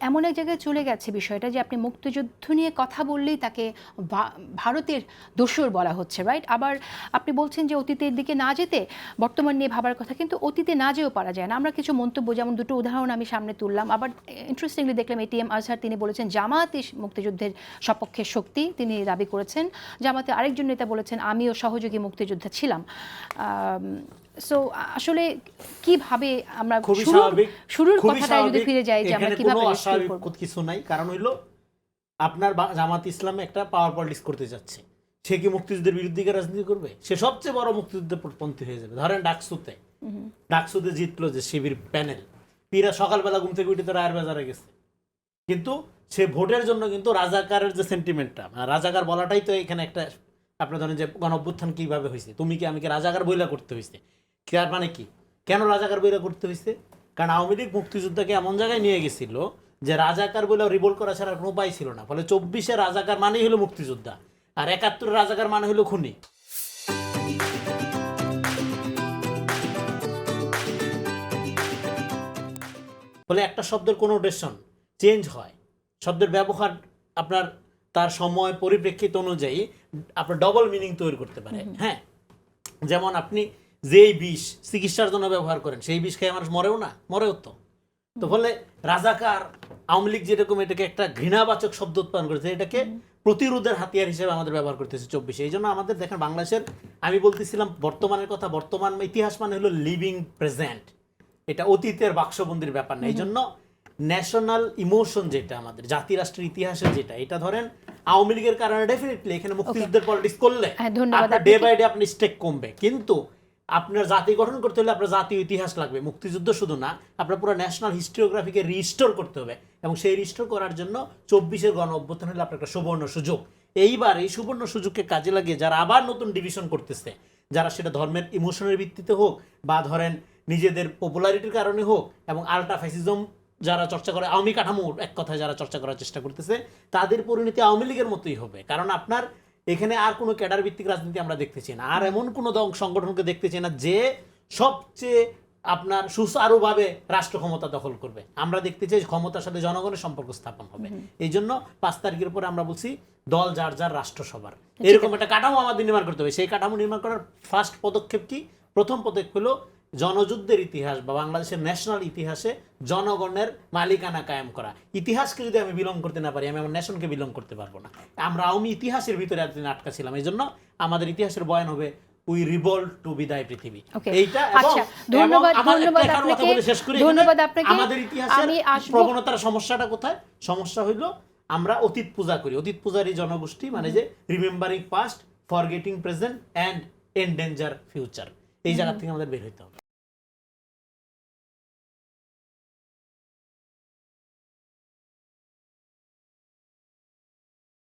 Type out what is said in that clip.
এমন এক জায়গায় চলে গেছে বিষয়টা যে আপনি মুক্তিযুদ্ধ নিয়ে কথা বললেই তাকে ভারতের দোসর বলা হচ্ছে, রাইট? আবার আপনি বলছেন যে অতীতের দিকে না যেতে বর্তমান নিয়ে ভাবার কথা, কিন্তু অতীতে না যেও পারা যায় না। আমরা কিছু মন্তব্য, যেমন দুটো উদাহরণ আমি সামনে তুললাম। আবার ইন্টারেস্টিংলি দেখলাম এটিএম আজহার, তিনি বলেছেন জামায়াতই মুক্তিযুদ্ধের সপক্ষের শক্তি, তিনি দাবি করেছেন। জামাতে আরেকজন নেতা বলেছেন আমিও সহযোগী মুক্তিযোদ্ধা ছিলাম। সো আসলে কিভাবে আমরা শুরুর কথাটায় যদি ফিরে যাই যে আমরা কিভাবে কিছু নাই, কারণ হইলো আপনার জামাত ইসলামে একটা পাওয়ার পলিটিক্স করতে যাচ্ছে। সে কি মুক্তিযুদ্ধের বিরুদ্ধে রাজনীতি করবে? সে সবচেয়ে বড় মুক্তিযুদ্ধের পন্থী হয়ে যাবে। ধরেন ডাকসুতে জিতলো যে শিবির প্যানেল, পীরা সকালবেলা ঘুম থেকে উঠে তো রায়ের বাজারে গেছে, কিন্তু সে ভোটের জন্য কিন্তু রাজাকারের যে সেন্টিমেন্টটা, রাজাকার বলাটাই তো এখানে একটা, আপনার ধরেন যে গণঅভ্যুত্থান কিভাবে হয়েছে, তুমি কি আমি কি রাজাকার বইলা করতে হয়েছে, তার মানে কি, কেন রাজাকার বইলা করতে হয়েছে? কারণ আওয়ামী লীগ মুক্তিযুদ্ধকে এমন জায়গায় নিয়ে গেছিল যে রাজাকার বলে রিভোল্ট করা ছাড়া কোনো উপায় ছিল না। ফলে 24-এ রাজাকার মানেই হলো মুক্তিযোদ্ধা, আর 71-এ রাজাকার মানে হলো খুনি। ফলে একটা শব্দের কোনোটেশন চেঞ্জ হয়, শব্দের ব্যবহার আপনার তার সময় পরিপ্রেক্ষিত অনুযায়ী আপনার ডবল মিনিং তৈরি করতে পারে। হ্যাঁ, যেমন আপনি যেই বিষ চিকিৎসার জন্য ব্যবহার করেন, সেই বিষ খেয়ে মানুষ মরেও না, মরেও তো। তো ফলে রাজাকার, আওয়ামী লীগ যেরকম এটাকে একটা ঘৃণাবাচক শব্দ উৎপাদন করেছে, এটাকে প্রতিরোধের হাতিয়ার হিসেবে আমাদের ব্যবহার করতেছে 24-এ। এই জন্য আমাদের দেখেন বাংলাদেশের, আমি বলতেছিলাম বর্তমানের কথা, বর্তমান ইতিহাস মানে হলো লিভিং প্রেজেন্ট, এটা অতীতের বাক্সবন্দির ব্যাপার না। এই জন্য ন্যাশনাল ইমোশন যেটা আমাদের জাতি রাষ্ট্রের ইতিহাসের যেটা, এটা ধরেন আওয়ামী লীগের কারণে ডেফিনেটলি এখানে মুক্তিযুদ্ধের পলিটিক্স করলে আপনার ডে বাই ডে আপনি স্টেক কমবে, কিন্তু আপনার জাতি গঠন করতে হলে আপনার জাতীয় ইতিহাস লাগবে। মুক্তিযুদ্ধ শুধু না, আপনার পুরো ন্যাশনাল হিস্টোগ্রাফিকে রিস্টোর করতে হবে, এবং সেই রিস্টোর করার জন্য 24-এর গণ অভ্যুত্থান হলে আপনার একটা সুবর্ণ সুযোগ। এইবার এই সুবর্ণ সুযোগকে কাজে লাগিয়ে যারা আবার নতুন ডিভিশন করতেছে, যারা সেটা ধর্মের ইমোশনের ভিত্তিতে হোক বা ধরেন নিজেদের পপুলারিটির কারণে হোক, এবং আলট্রা ফ্যাসিজম যারা চর্চা করে, আওয়ামী কাঠামোর এক কথায় যারা চর্চা করার চেষ্টা করতেছে, তাদের পরিণতি আওয়ামী লীগের মতোই হবে। কারণ আপনার এখানে আর কোনো ক্যাডার ভিত্তিক রাজনীতি আমরা দেখতেছি না, আর এমন কোনো সংগঠনকে দেখতেছি না যে সবচেয়ে আপনার সুচারুভাবে রাষ্ট্র ক্ষমতা দখল করবে। আমরা দেখতে চাই ক্ষমতার সাথে জনগণের সম্পর্ক স্থাপন হবে। এই জন্য 5 তারিখের পরে আমরা বলছি দল যার যার রাষ্ট্রসভার এরকম একটা কাঠামো আমাদের নির্মাণ করতে হবে। সেই কাঠামো নির্মাণ করার ফার্স্ট পদক্ষেপ কি? প্রথম পদক্ষেপ হলো জনযুদ্ধের ইতিহাস বা বাংলাদেশের ন্যাশনাল ইতিহাসে জনগণের মালিকানা কায়েম করা। ইতিহাসকে যদি আমি বিলং করতে না পারি, আমি আমার ন্যাশনকে বিলং করতে পারবো না। আমরা আওয়ামী ইতিহাসের ভিতরে এতদিন আটকা ছিলাম। এই জন্য আমাদের ইতিহাসের বয়ান হবে উই রিভল্ট টু বিদায় পৃথিবী। এইটা ধন্যবাদ আপনাকে। আমাদের ইতিহাসের প্রবণতার সমস্যাটা কোথায়? সমস্যা হইল আমরা অতীত পূজা করি, অতীত পূজারী জনগোষ্ঠী, মানে যে remembering past, forgetting present and endanger future. এই জায়গা থেকে আমাদের বের হইতে হবে।